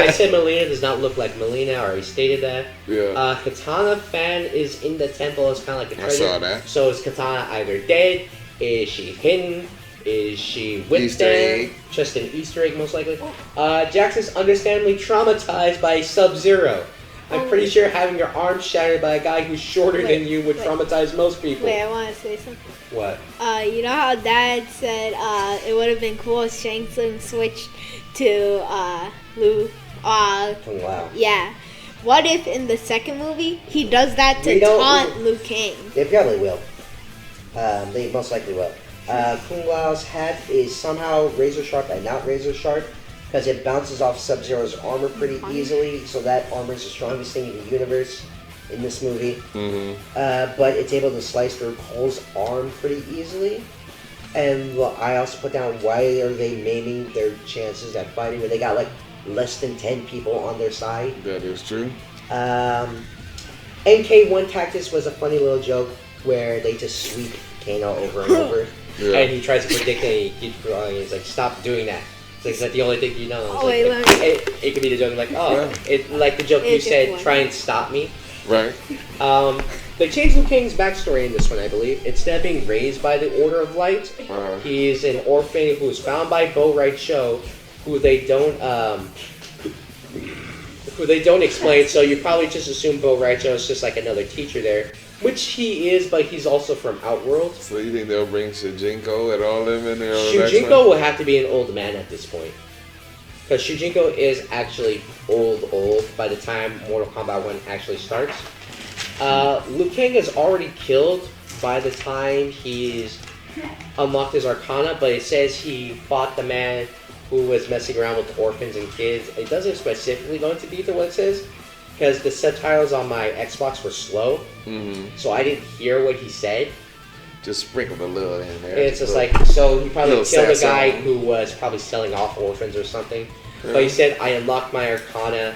I said Melina does not look like Melina. I already stated that. Yeah. Katana fan is in the temple. It's kind of like a treasure. I saw that. So is Katana either dead? Is she hidden? Is she with Easter them? egg. Just an Easter egg, most likely. Jackson's understandably traumatized by Sub-Zero. I'm pretty sure having your arm shattered by a guy who's shorter than you would traumatize most people. Wait, I want to say something. What? You know how Dad said it would have been cool if Shang Tsung switched to Kung Lao. Yeah. What if in the second movie he does that to taunt Liu Kang? They probably will. They most likely will. Kung Lao's hat is somehow razor sharp and not razor sharp because it bounces off Sub-Zero's armor pretty easily, so that armor is the strongest thing in the universe in this movie. Mm-hmm. But it's able to slice through Cole's arm pretty easily. And I also put down, why are they maiming their chances at fighting when they got like less than 10 people on their side? That is true. MK1 Tactics was a funny little joke where they just sweep Kano over and over. Yeah. And he tries to predict it and he keeps going. He's like, stop doing that. It's like, is that the only thing you know? It could be the joke like, like the joke you said, try and stop me. Right. They changed Liu Kang's backstory in this one, I believe. Instead of being raised by the Order of Light, he's an orphan who was found by Bo Right Cho, who they don't explain. So you probably just assume Bo Right Cho is just like another teacher there, which he is, but he's also from Outworld. So you think they'll bring Shujinko and all them in there? Shujinko will have to be an old man at this point. Because Shujinko is actually old by the time Mortal Kombat 1 actually starts. Liu Kang is already killed by the time he's unlocked his Arcana, but it says he fought the man who was messing around with orphans and kids. It doesn't specifically go into detail what it says, because the subtitles on my Xbox were slow, so I didn't hear what he said. Just sprinkled a little in there. It's just like, so he probably killed a guy who was probably selling off orphans or something. But he said, I unlocked my Arcana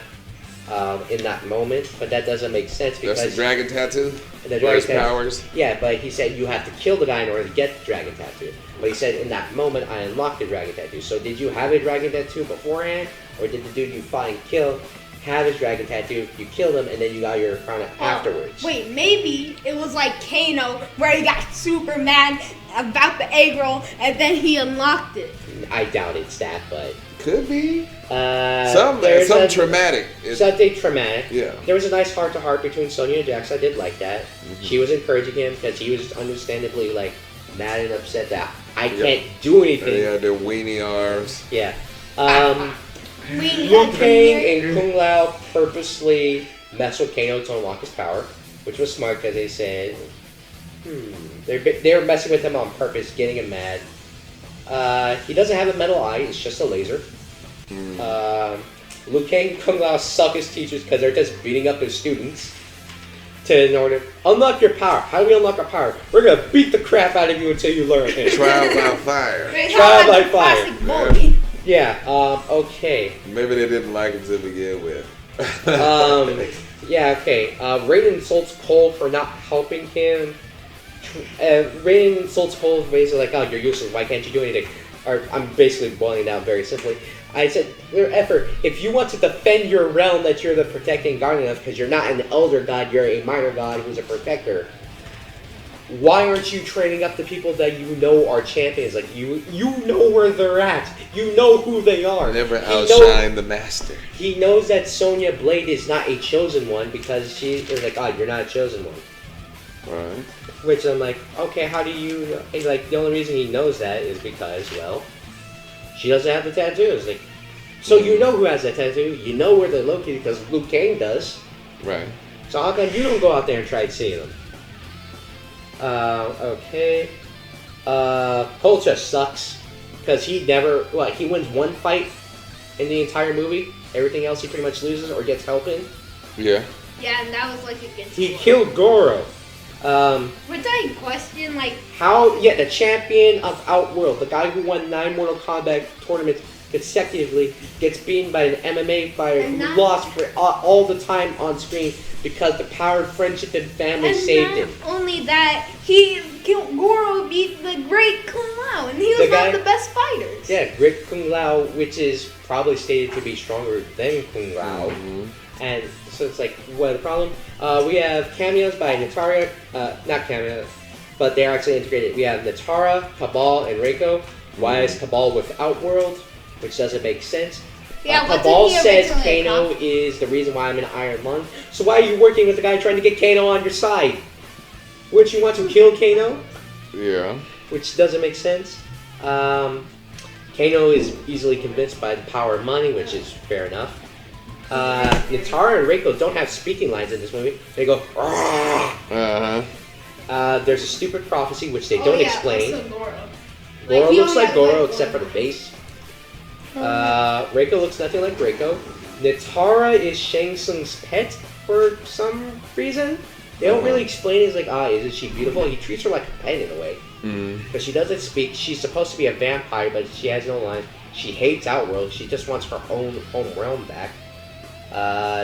in that moment, but that doesn't make sense because... That's the dragon tattoo? The dragon tattoo. Powers? Yeah, but he said you have to kill the guy in order to get the dragon tattoo. But he said, in that moment, I unlocked the dragon tattoo. So did you have a dragon tattoo beforehand? Or did the dude you fought and killed have his dragon tattoo, you killed him, and then you got your Arcana afterwards? Wait, maybe it was like Kano, where he got super mad about the egg roll, and then he unlocked it. I doubt it's that, but... Could be. Something traumatic. Something traumatic. Yeah. There was a nice heart-to-heart between Sonya and Jax. I did like that. She was encouraging him because he was understandably like mad and upset that I can't do anything. Yeah, their weenie arms. Yeah. Liu Kang and Kung Lao purposely messed with Kano to unlock his power, which was smart because they said, they're messing with him on purpose, getting him mad. He doesn't have a metal eye, it's just a laser. Liu Kang and Kung Lao suck as teachers because they're just beating up their students. In order to unlock your power. How do we unlock our power? We're gonna beat the crap out of you until you learn it. Trial by fire. Trial by fire. Yeah, okay. Maybe they didn't like him to begin with. Yeah, okay. Raiden insults Cole for not helping him. Raiden insults Cole basically like, oh, you're useless, why can't you do anything? Or I'm basically boiling it down very simply. I said, their effort, if you want to defend your realm that you're the protecting guardian of, because you're not an elder god, you're a minor god who's a protector, why aren't you training up the people that you know are champions? Like, you know where they're at. You know who they are. Never outshine the master. He knows that Sonya Blade is not a chosen one because she is like, oh, you're not a chosen one. Right. Which I'm like, okay, how do you know? He's like, the only reason he knows that is because, well, she doesn't have the tattoos. Like, so you know who has that tattoo. You know where they're located because Liu Kang does. Right. So how come you don't go out there and try seeing them? Okay. Cole just sucks because he never. He wins one fight in the entire movie. Everything else he pretty much loses or gets help in. Yeah. Yeah, and that was like against. He killed Goro. Which I question, like, How? Yeah, the champion of Outworld, the guy who won 9 Mortal Kombat tournaments consecutively, gets beaten by an MMA fighter And who not- lost for all the time on screen because the power of friendship and family saved him. not only that, Goro beat the great Kung Lao, and he was The one guy- of the best fighters. Yeah, Great Kung Lao, which is probably stated to be stronger than Kung Lao. Mm-hmm. And so it's like, what a problem? We have cameos by Natara, not cameos, but they're actually integrated. We have Natara, Cabal, and Reiko. Why is Cabal with Outworld? Which doesn't make sense. Yeah, what did Cabal he says originally Kano accomplish? is the reason why I'm in Iron Lung. So why are you working with the guy trying to get Kano on your side? Wouldn't you want to kill Kano? Yeah. Which doesn't make sense. Kano is easily convinced by the power of money, which is fair enough. Natara and Reiko don't have speaking lines in this movie. They go, "Argh." There's a stupid prophecy, which they Oh, don't yeah, explain. also Goro. Goro Like, he looks only like has, Goro, like, except for one the face. Reiko looks nothing like Reiko. Natara is Shang Tsung's pet for some reason. They don't really explain it. It's like, isn't she beautiful? He treats her like a pet in a way. But she doesn't speak. She's supposed to be a vampire, but she has no lines. She hates Outworld. She just wants her own home realm back.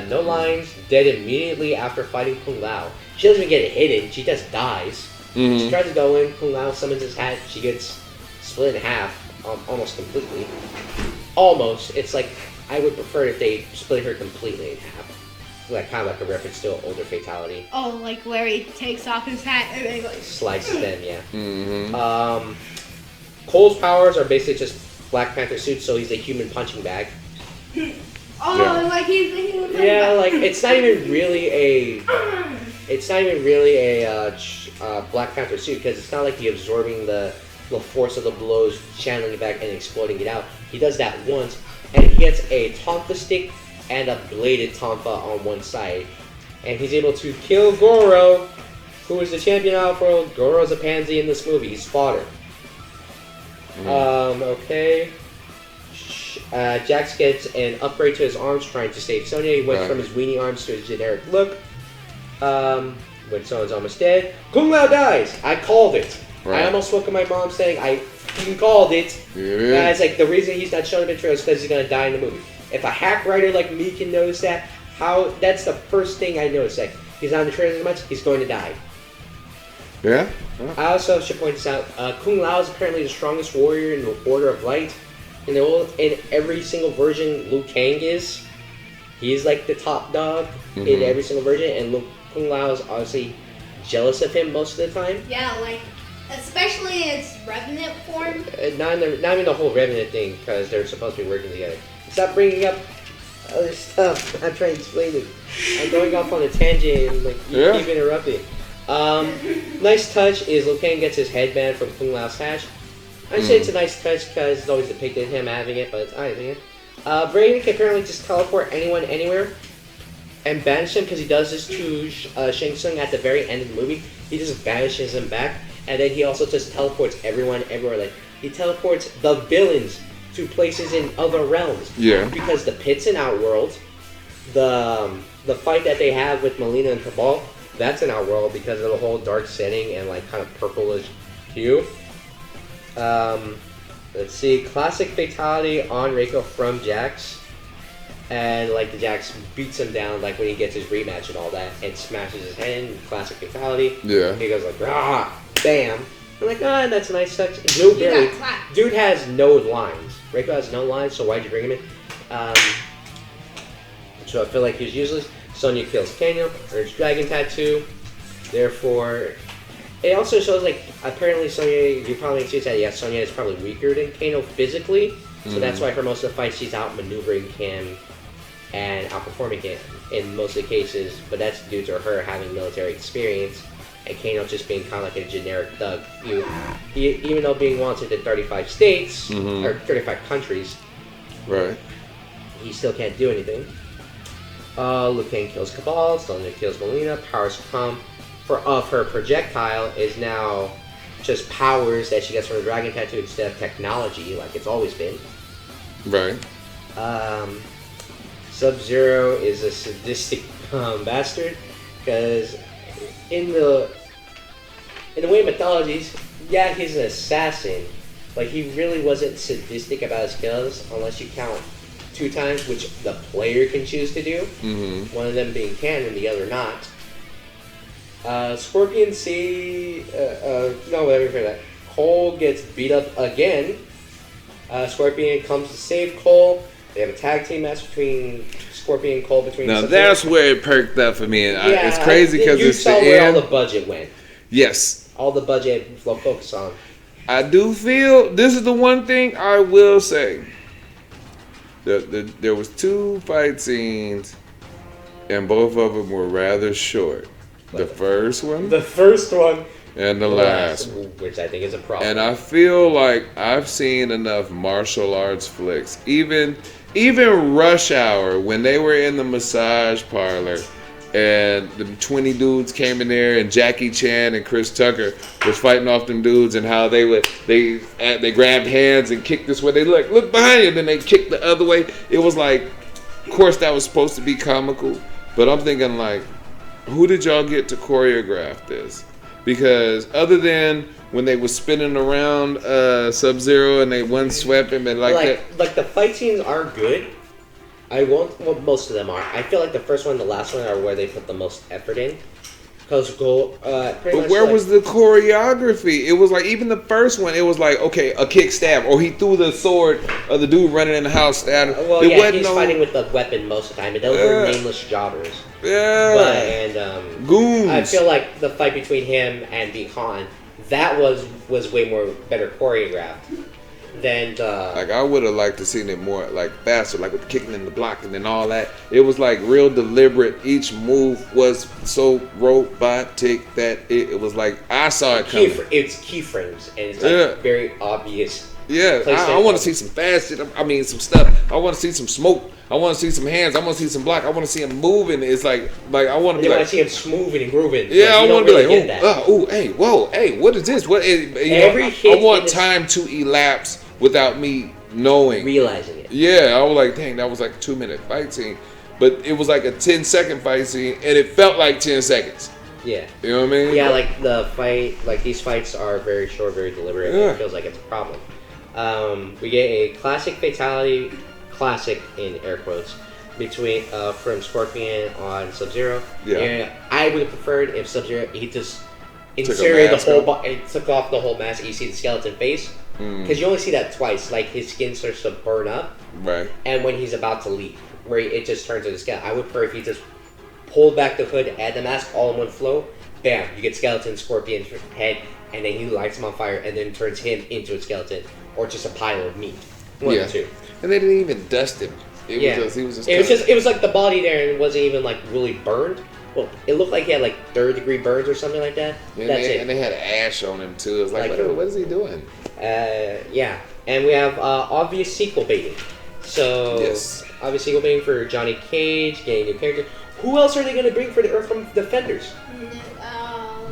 No lines. Dead immediately after fighting Kung Lao. She doesn't even get hidden. She just dies. She tries to go in. Kung Lao summons his hat. She gets split in half, almost completely. Almost. It's like I would prefer if they split her completely in half. Like kind of like a reference to an older fatality. Oh, like where he takes off his hat and then like Slices them, yeah. Cole's powers are basically just Black Panther suits, so he's a human punching bag. like he was Yeah, like it's not even really a Black Panther suit because it's not like he's absorbing the force of the blows, channeling it back and exploding it out. He does that once, and he gets a tonfa stick and a bladed tonfa on one side, and he's able to kill Goro, who is the champion of Outworld. Goro's a pansy in this movie. He's fodder. Okay. Jax gets an upgrade to his arms trying to save Sonya. He went from his weenie arms to his generic look. When Sonya's almost dead, Kung Lao dies. I called it. I almost woke up my mom saying I fucking called it. Yeah. It's like the reason he's not showing up in trailers is because he's gonna die in the movie. If a hack writer like me can notice that, that's the first thing I notice. Like he's not in the trailers as much, he's going to die. Yeah. I also should point this out. Kung Lao is apparently the strongest warrior in the Order of Light. In every single version, Liu Kang is. He's like the top dog in every single version, and Kung Lao is obviously jealous of him most of the time. Yeah, like especially in its Revenant form. Not even the whole Revenant thing, because they're supposed to be working together. Stop bringing up other stuff. I'm trying to explain it. I'm going off on a tangent and like you keep interrupting. Nice touch is Liu Kang gets his headband from Kung Lao's hatch. I'd say it's a nice touch because it's always depicted him having it, but I think it. Brayden can apparently just teleport anyone anywhere and banish him because he does this to Shang Tsung at the very end of the movie. He just banishes him back, and then he also just teleports everyone everywhere. Like he teleports the villains to places in other realms. Yeah. Because the pits in Outworld, the fight that they have with Melina and Cabal, that's in Outworld because of the whole dark setting and like kind of purplish hue. Let's see, classic fatality on Reiko from Jax, and like the Jax beats him down like when he gets his rematch and all that, and smashes his head in. Classic fatality. Yeah. He goes like, rah, bam. I'm like, that's a nice touch. Dude has no lines. Reiko has no lines, so why'd you bring him in? So I feel like he's useless. Sonya kills Kano, earns Dragon Tattoo. Therefore, it also shows like apparently Sonya. You probably see that Sonya is probably weaker than Kano physically, so that's why for most of the fights she's outmaneuvering him and outperforming him in most of the cases. But that's due to her having military experience and Kano just being kind of like a generic thug. Even though being wanted in 35 states or 35 countries, right? He still can't do anything. Liu Kang kills Cabal, Sonya kills Melina. Powers come of her projectile is now just powers that she gets from the Dragon Tattoo instead of technology, like it's always been. Right. Sub-Zero is a sadistic bastard because in the in the way of mythologies, yeah, he's an assassin, but he really wasn't sadistic about his kills unless you count 2 times, which the player can choose to do. Mm-hmm. One of them being canon, the other not. Scorpion whatever for that. Cole gets beat up again. Scorpion comes to save Cole. They have a tag team match between Scorpion and Cole. Now that's where it perked up for me. It's crazy because it's the end. You saw where all the budget went. Yes. All the budget focused on. I do feel this is the one thing I will say. There was 2 fight scenes, and both of them were rather short. The first one and the last one, which I think is a problem. And I feel like I've seen enough martial arts flicks, even Rush Hour, when they were in the massage parlor and the 20 dudes came in there and Jackie Chan and Chris Tucker was fighting off them dudes, and how they grabbed hands and kicked this way, they look behind you, and then they kicked the other way. It was like, of course that was supposed to be comical, but I'm thinking like, who did y'all get to choreograph this? Because other than when they were spinning around Sub-Zero and they one swept him and that. Like the fight scenes are good. Most of them are. I feel like the first one and the last one are where they put the most effort in. But where was the choreography? It was like, even the first one, it was like, okay, a kick stab, or he threw the sword of the dude running in the house stabbed. He's fighting with the weapon most of the time, and those were nameless jobbers. Yeah. Goons. I feel like the fight between him and Bihan, that was way more better choreographed than I would have liked to seen it more faster, like with the kicking and the blocking and all that. It was like real deliberate. Each move was so robotic that it was like I saw it coming. It's keyframes, and it's very obvious. Yeah, I want to see some fast shit. I mean, some stuff. I want to see some smoke. I want to see some hands. I want to see some block. I want to see him moving. It's like I want to be want to see him smoothing and grooving. Yeah, I want to be like, hey, whoa, hey, what is this? I want time to elapse without me realizing it. Yeah, I was like, dang, that was like a 2-minute fight scene, but it was like a 10-second fight scene, and it felt like 10 seconds. Yeah. You know what I mean? Yeah, like the fight, like these fights are very short, very deliberate. Yeah. It feels like it's a problem. We get a classic fatality, classic in air quotes, between from Scorpion on Sub-Zero. Yeah. And I would have preferred if Sub-Zero, he just inserted the whole body, took off the whole mask. You see the skeleton face, because you only see that twice. Like his skin starts to burn up, right? And when he's about to leave, where it just turns into skeleton. I would prefer if he just pulled back the hood, add the mask all in one flow. Bam! You get skeleton, Scorpion head, and then he lights him on fire, and then turns him into a skeleton or just a pile of meat. One or two. And they didn't even dust him. It was like the body there, and it wasn't even like really burned. Well, it looked like he had like 3rd-degree burns or something like that. And and they had ash on him too. It was like what is he doing? Yeah. And we have obvious sequel baiting. So obvious sequel baiting for Johnny Cage, getting a new character. Who else are they going to bring for the Earthbound Defenders?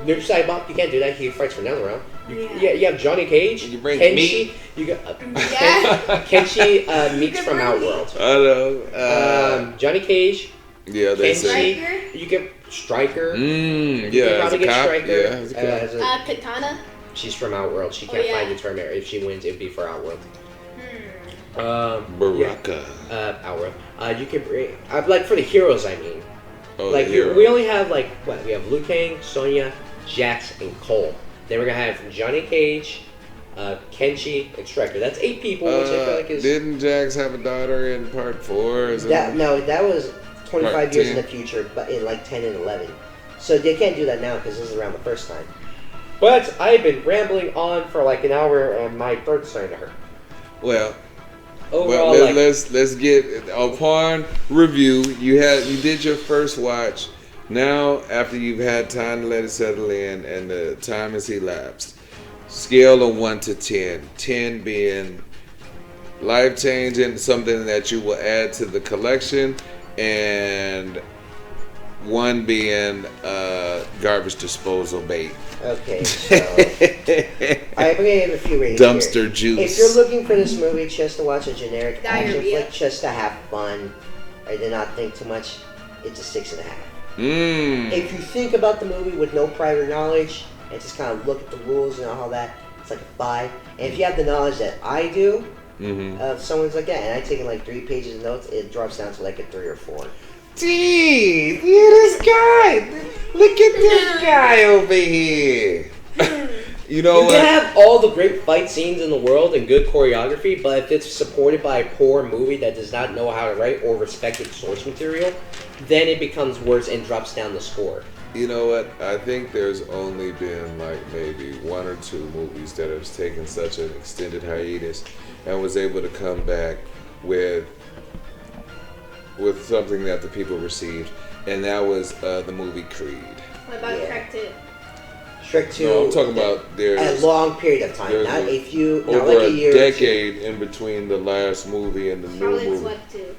Noob Saibot, you can't do that. He fights for another round. You have Johnny Cage. You bring Kenshi. Meat. You got Kenshi Meeks from Outworld. I know. Johnny Cage. Yeah, they say. You get Stryker. You can probably get Stryker. Yeah, Katana. She's from Outworld. She can't fight the tournament. If she wins, it would be for Outworld. Baraka. Outworld. You can bring like for the heroes. I mean, we only have we have Liu Kang, Sonya, Jax, and Cole. Then we're gonna have Johnny Cage, Kenshi, and Stryker. That's 8 people, which I feel like is. Didn't Jax have a daughter in part 4? That was 25 years in the future, but in like 10 and 11. So they can't do that now because this is around the first time. But I've been rambling on for like an hour, and my throat's starting to hurt. Well. Overall, let's get upon review. You did your first watch. Now, after you've had time to let it settle in and the time has elapsed, scale of 1 to 10. 10 being life changing, something that you will add to the collection, and 1 being garbage disposal bait. Okay, so I'm gonna give a few ratings. Dumpster juice. If you're looking for this movie just to watch a generic action flick, just to have fun, or to not think too much, it's a 6.5. If you think about the movie with no prior knowledge, and just kind of look at the rules and all that, it's like a 5. And if you have the knowledge that I do, of someone's like that, and I take in like 3 pages of notes, it drops down to like a 3 or 4. Dude, this guy. Look at this guy over here. You know you what? can have all the great fight scenes in the world and good choreography, but if it's supported by a poor movie that does not know how to write or respect its source material, then it becomes worse and drops down the score. You know what? I think there's only been like maybe 1 or 2 movies that have taken such an extended hiatus and was able to come back with something that the people received, and that was the movie Creed. What about Shrek 2? Shrek 2. No, I'm talking about there's a long period of time, not a a few, not over like a year. decade in between the last movie and the new Charlotte's movie. Web 2.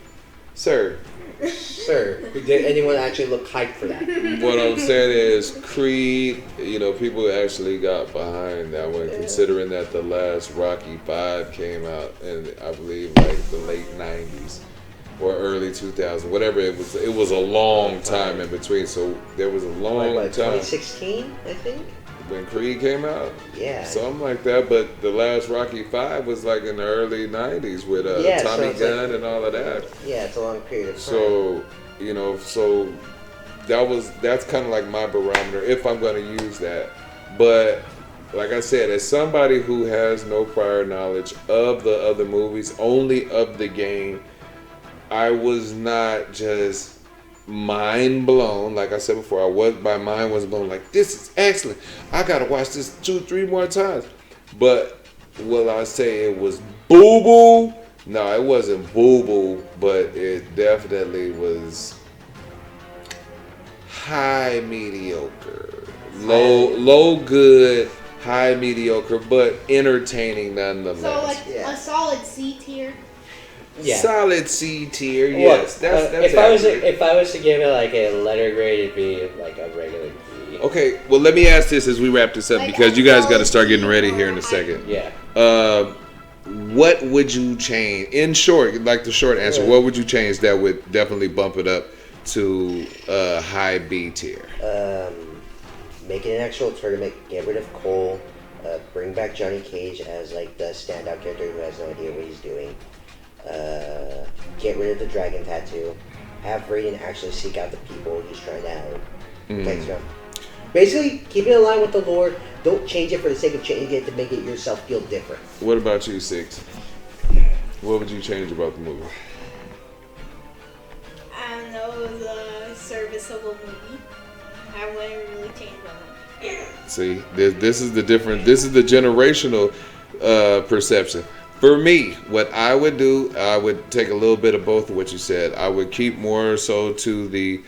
Sir, Did anyone actually look hyped for that? what I'm saying is Creed, you know, people actually got behind that one, considering that the last Rocky 5 came out in, I believe, like the late 90s or early 2000s, whatever it was. It was a long time in between, so there was a long Like time 2016, I think. when Creed came out. Yeah. Something like that, but the last Rocky 5 was like in the early 90s with Yeah, Tommy so Gunn and all of that. Yeah, it's a long period of time. So, you know, so that's kind of like my barometer if I'm going to use that. But like I said, as somebody who has no prior knowledge of the other movies, only of the game, I was not just mind blown. Like I said before, my mind was blown. Like, this is excellent. I gotta watch this 2-3 more times. But will I say it was boo boo? No, it wasn't boo boo, but it definitely was high mediocre, low good, high mediocre, but entertaining nonetheless. So like a solid C tier. Yeah. Solid C tier, yes. That's if I was to give it like a letter grade, it'd be like a regular B. Okay, well, let me ask this as we wrap this up, Like because a you guys got to solid start getting C ready or here in a a second. Yeah. What would you change? In short, like the short answer, what would you change that would definitely bump it up to high B tier? Make it an actual tournament. Get rid of Cole. Bring back Johnny Cage as like the standout character who has no idea what he's doing. Get rid of the dragon tattoo. Have Raiden actually seek out the people he's trying to help. Thanks, John. Basically, keep it in line with the lore. Don't change it for the sake of changing it to make it yourself feel different. What about you, Six? What would you change about the movie? I don't know, it was a serviceable movie. I wouldn't really change on it. See, this is the different. This is the generational perception. For me, what I would do, I would take a little bit of both of what you said. I would keep more so to the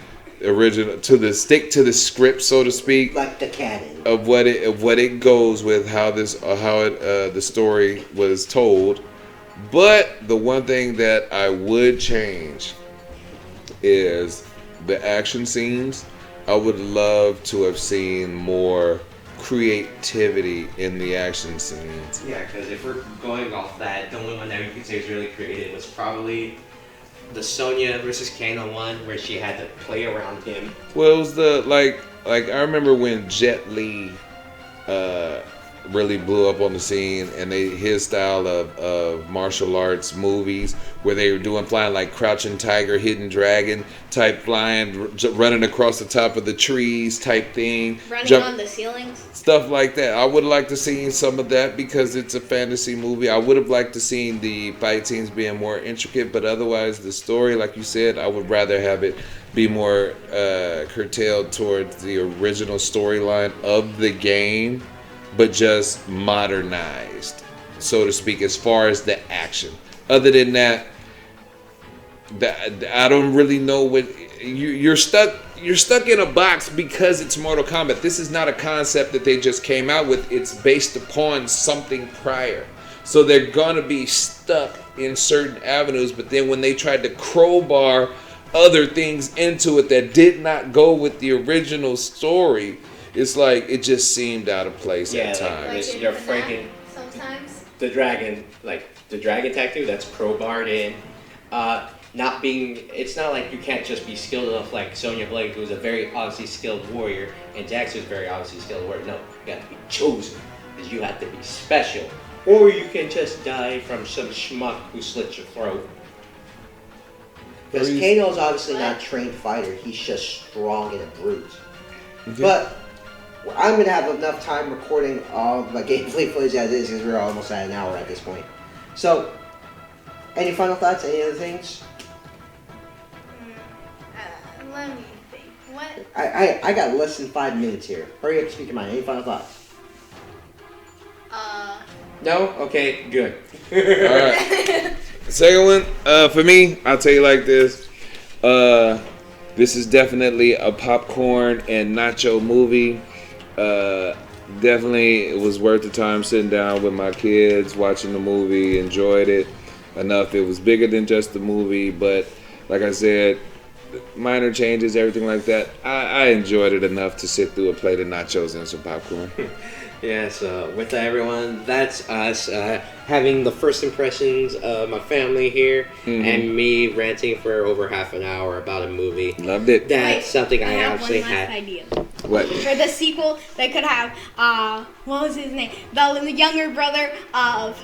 original, stick to the script, so to speak, Like the canon. of what it goes with, how the story was told. But the one thing that I would change is the action scenes. I would love to have seen more creativity in the action scenes. Yeah, because if we're going off that, the only one that we could say is really creative was probably the Sonya versus Kano one, where she had to play around him. Well, it was the like I remember when Jet Li really blew up on the scene, and his style of martial arts movies where they were flying like Crouching Tiger, Hidden Dragon type flying, running across the top of the trees type thing, Running on the ceilings. stuff like that. I would like to see some of that because it's a fantasy movie. I would have liked to see the fight scenes being more intricate, but otherwise the story, like you said, I would rather have it be more curtailed towards the original storyline of the game, but just modernized, so to speak, as far as the action. Other than that, I don't really know what you're stuck. You're stuck in a box because it's Mortal Kombat. This is not a concept that they just came out with. It's based upon something prior. So they're gonna be stuck in certain avenues. But then when they tried to crowbar other things into it that did not go with the original story, it's like it just seemed out of place at times. You're franking sometimes. the dragon tattoo that's crowbarred in. not being, it's not like you can't just be skilled enough like Sonya Blade, who's a very obviously skilled warrior, and Jax is very obviously skilled warrior. No, you have to be chosen, because you have to be special. Or you can just die from some schmuck who slits your throat. Because Kano's obviously not a trained fighter, he's just strong and a brute. Okay. But I'm going to have enough time recording all my gameplay footage as is, because we're almost at an hour at this point. So, any final thoughts? Any other things? Let me think. What? I got less than 5 minutes here. Hurry up, speak your mind. Any final thoughts? No? Okay, good. Alright. Second one, for me, I'll tell you like this. This is definitely a popcorn and nacho movie. Definitely, it was worth the time sitting down with my kids, watching the movie, enjoyed it enough. It was bigger than just the movie, but like I said, minor changes, everything like that. I enjoyed it enough to sit through a plate of nachos and some popcorn. Yeah, so with that, everyone, that's us having the first impressions of my family here, and me ranting for over half an hour about a movie. Loved it. That's something I have actually one last had. idea. What? For the sequel, they could have, what was his name? The younger brother of,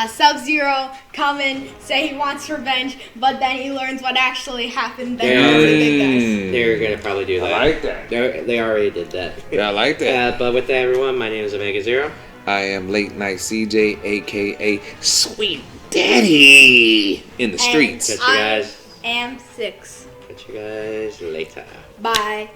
Sub-Zero come and say he wants revenge, but then he learns what actually happened. Then he's a big guy. They're gonna probably do that. I like that. They already did that. Yeah, I like that. But with that, everyone, my name is Omega Zero. I am Late Night CJ, aka Sweet Daddy in the streets. Catch you guys. I am 6. Catch you guys later. Bye.